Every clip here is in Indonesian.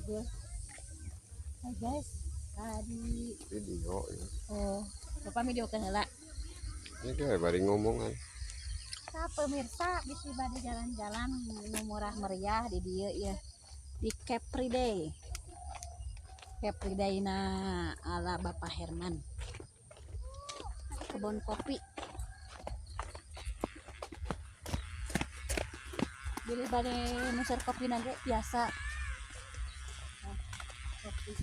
Google. Hai guys, tadi Video ya. oh bapak video kan heula. Ini kayak bari ngomongan. Nah, pemirsa bisa pada jalan-jalan nu murah meriah di dia ya di Capri Day. Capri Day na ala Bapak Herman. Kebun kopi. Jadi pada nuser kopi nanti biasa. Nah, kopi.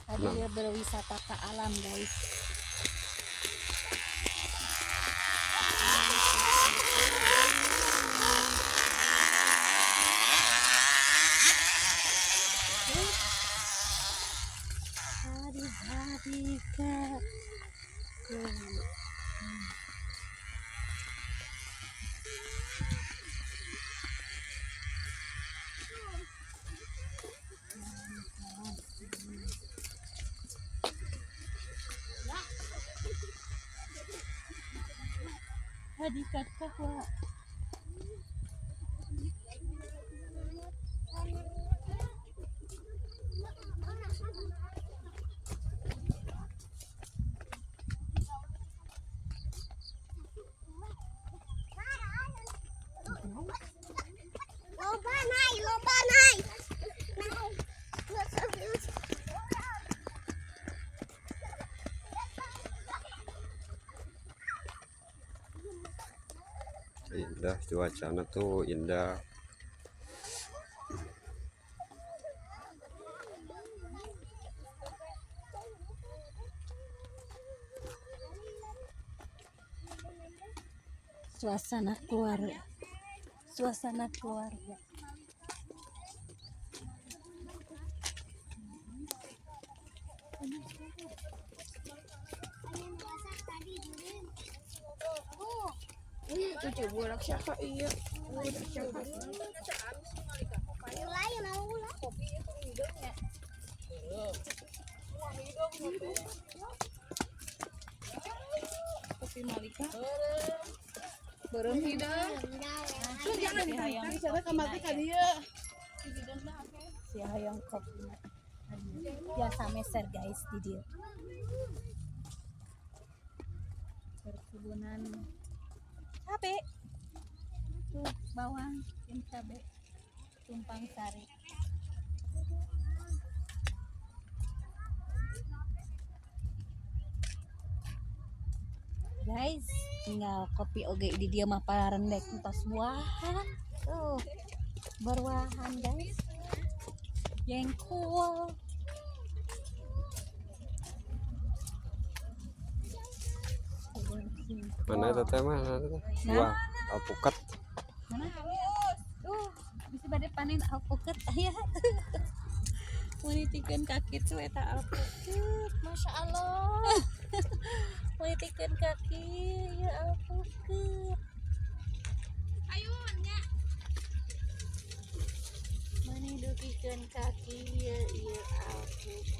Tadi dia berwisata ke alam guys. Hari-hari kak. Hadi kakak wa. Lomba naik, lomba naik. Indah cuacanya tuh indah. Suasana keluarga. Suasana keluarga. Cucu bolak siapa iya? Bolak siapa? Mulai mau ulah. Kopi itu hidungnya. Kopi Malika. Beureum hidung. Lu jangan hayang cara kamati ka dia. Si hayang kopi. Biasa meser guys di dia. Perkebunan cabe. Tuh bawang dan cabe. Tumpang sari. Guys, tinggal kopi oge di dia mah parendek entos buahan. Tuh. Berwahan guys. Jengkol. Mana itu teh mah? Wah, alpukat. Mana? Tuh, bisa pada panen alpukat aya. Menitikeun kaki tuh eta alpukat. Masya Allah. Menitikeun kaki ya alpukat. Ayo nya. Menidikeun kaki ya ieu alpukat.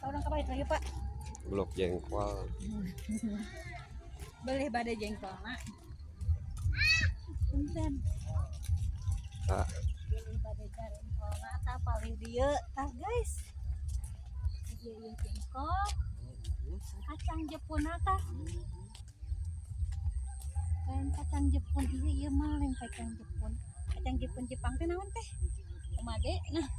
Orang kapan lagi Pak? Blok jengkol. Boleh pada jengkol nak. Punten. Tak. Boleh pada jengkol nak tah paling dia tah guys. Dia jengkol. Kacang Jepun tah. Lain kacang Jepun ieu mah lain kacang Jepun. Kacang Jepun Jepang teh naon teh? Kumade nah.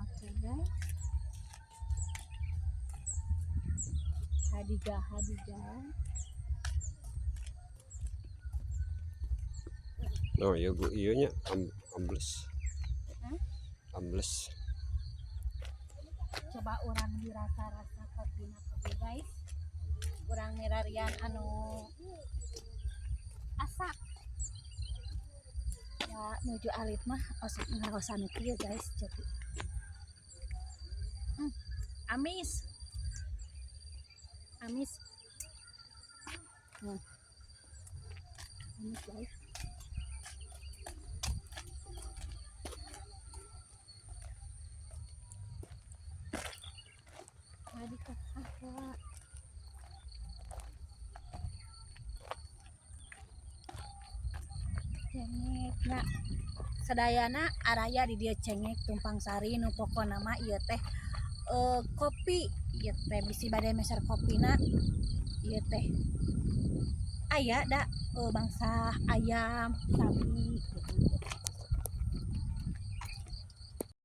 Oke guys. Hadijah. Oh iya Bu, iya nya ambles. Hmm? Ambles. Coba orang dirasa-rasa kopina kopi guys. Orang mirarian anu asak. Ya nuju alit mah osak ngarosan kieu guys jadi. Amis. Amis. Amis guys. Tadi ke apa? Cengeknya sadayana araya di dia cengek tumpang sari nu pokona mah ieu teh kopi ieu teh bisi bade meser kopina ieu teh aya da bangsa ayam sapi gitu.